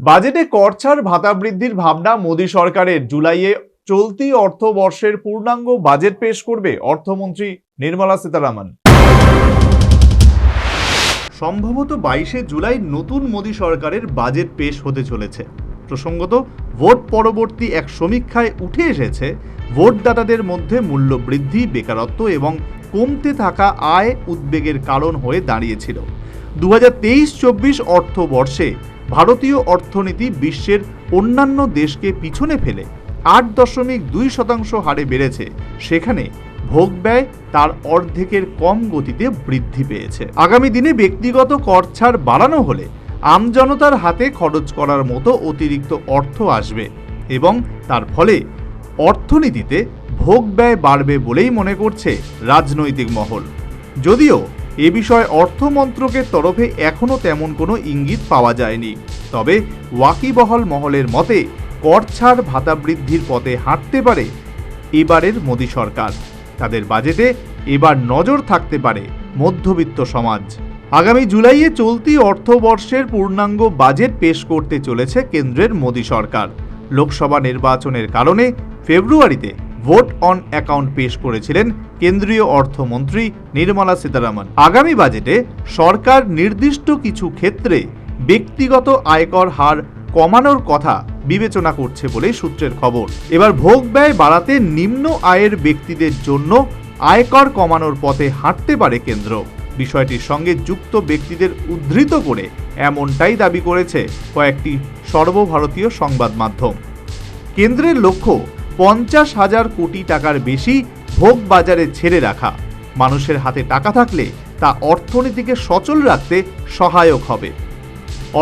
বাজেটে কর ছাড় ভাতা বৃদ্ধির ভাবনা মোদী সরকারের। জুলাইয়ে চলতি অর্থবর্ষের পূর্ণাঙ্গ বাজেট পেশ করবে অর্থমন্ত্রী নির্মলা সীতারামন। সম্ভবত 22শে জুলাই নতুন মোদী সরকারের বাজেট পেশ হতে চলেছে। প্রসঙ্গত, ভোট পরবর্তী এক সমীক্ষায় উঠে এসেছে ভোটদাতাদের মধ্যে মূল্য বৃদ্ধি, বেকারত্ব এবং কমতে থাকা আয় উদ্বেগের কারণ হয়ে দাঁড়িয়েছিল। 2023-24 অর্থবর্ষে ভারতীয় অর্থনীতি বিশ্বের অন্যান্য দেশকে পিছনে ফেলে 8.2% হারে বেড়েছে। সেখানে ভোগ ব্যয় তার অর্ধেকের কম গতিতে বৃদ্ধি পেয়েছে। আগামী দিনে ব্যক্তিগত কর ছাড় বাড়ানো হলে আমজনতার হাতে খরচ করার মতো অতিরিক্ত অর্থ আসবে এবং তার ফলে অর্থনীতিতে ভোগ ব্যয় বাড়বে বলেই মনে করছে রাজনৈতিক মহল। যদিও এ বিষয়ে অর্থ মন্ত্রকের তরফে এখনও তেমন কোনো ইঙ্গিত পাওয়া যায়নি, তবে ওয়াকিবহাল মহলের মতে কর ছাড় ভাতা বৃদ্ধির পথে হাঁটতে পারে এবারের মোদী সরকার। তাদের বাজেটে এবার নজর থাকতে পারে মধ্যবিত্ত সমাজ। আগামী জুলাইয়ে চলতি অর্থবর্ষের পূর্ণাঙ্গ বাজেট পেশ করতে চলেছে কেন্দ্রের মোদী সরকার। লোকসভা নির্বাচনের কারণে ফেব্রুয়ারিতে ভোট অন অ্যাকাউন্ট পেশ করেছিলেন কেন্দ্রীয় অর্থমন্ত্রী নির্মলা সীতারামন। আগামী বাজেটে সরকার নির্দিষ্ট কিছু ক্ষেত্রে ব্যক্তিগত আয়কর হার কমানোর কথা বিবেচনা করছে বলে সূত্রের খবর। এবার ভোগ ব্যয় বাড়াতে নিম্ন আয়ের ব্যক্তিদের জন্য আয়কর কমানোর পথে হাঁটতে পারে কেন্দ্র। বিষয়টির সঙ্গে যুক্ত ব্যক্তিদের উদ্ধৃত করে এমনটাই দাবি করেছে কয়েকটি সর্বভারতীয় সংবাদ মাধ্যম। কেন্দ্রের লক্ষ্য 50,000 কোটি টাকার বেশি ভোগ বাজারে ছেড়ে রাখা। মানুষের হাতে টাকা থাকলে তা অর্থনীতিকে সচল রাখতে সহায়ক হবে।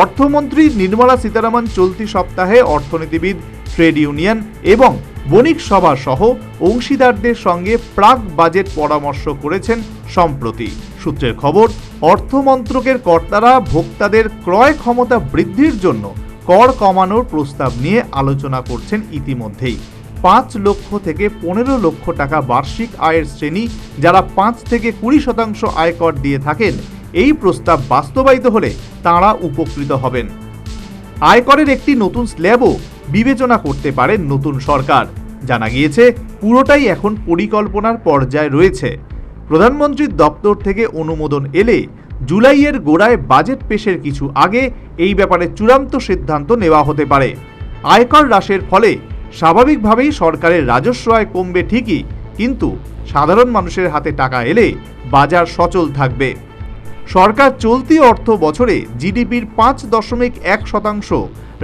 অর্থমন্ত্রী নির্মলা সীতারামন চলতি সপ্তাহে অর্থনীতিবিদ, ট্রেড ইউনিয়ন এবং বণিক সভা সহ অংশীদারদের সঙ্গে প্রাক বাজেট পরামর্শ করেছেন সম্প্রতি। সূত্রের খবর, অর্থমন্ত্রকের কর্তারা ভোক্তাদের ক্রয় ক্ষমতা বৃদ্ধির জন্য কর কমানোর প্রস্তাব নিয়ে আলোচনা করছেন ইতিমধ্যেই। 5 লক্ষ থেকে 15 লক্ষ টাকা বার্ষিক আয়ের শ্রেণী যারা 5 থেকে 20% আয়কর দিয়ে থাকেন, এই প্রস্তাব বাস্তবায়িত হলে তাঁরা উপকৃত হবেন। আয়করের একটি নতুন স্ল্যাবও বিবেচনা করতে পারে নতুন সরকার। জানা গিয়েছে পুরোটাই এখন পরিকল্পনার পর্যায়ে রয়েছে। প্রধানমন্ত্রীর দপ্তর থেকে অনুমোদন এলে জুলাইয়ের গোড়ায় বাজেট পেশের কিছু আগে এই ব্যাপারে চূড়ান্ত সিদ্ধান্ত নেওয়া হতে পারে। আয়কর হ্রাসের ফলে স্বাভাবিকভাবেই সরকারের রাজস্ব আয় কমবে ঠিকই, কিন্তু সাধারণ মানুষের হাতে টাকা এলে বাজার সচল থাকবে। সরকার চলতি অর্থ বছরে জিডিপির 5.1%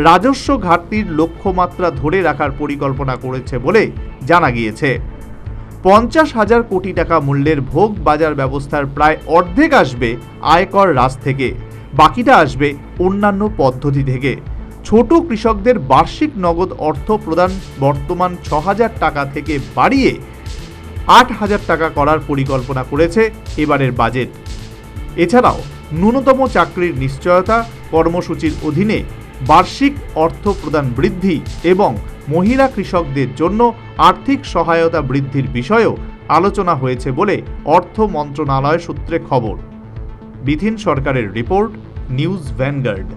রাজস্ব ঘাটতির লক্ষ্যমাত্রা ধরে রাখার পরিকল্পনা করেছে বলে জানা গিয়েছে। 50,000 কোটি টাকা মূল্যের ভোগ বাজার ব্যবস্থার প্রায় অর্ধেক আসবে আয়কর হ্রাস থেকে, বাকিটা আসবে অন্যান্য পদ্ধতি থেকে। ছোট কৃষকদের বার্ষিক নগদ অর্থ প্রদান বর্তমান 6,000 টাকা থেকে বাড়িয়ে 8,000 টাকা করার পরিকল্পনা করেছে এবারের বাজেট। এছাড়াও ন্যূনতম চাকরির নিশ্চয়তা কর্মসূচির অধীনে বার্ষিক অর্থ প্রদান বৃদ্ধি এবং মহিলা কৃষকদের জন্য আর্থিক সহায়তা বৃদ্ধির বিষয়েও আলোচনা হয়েছে বলে অর্থ মন্ত্রণালয় সূত্রে খবর। বিধিন সরকারের রিপোর্ট, নিউজ ভ্যানগার্ড।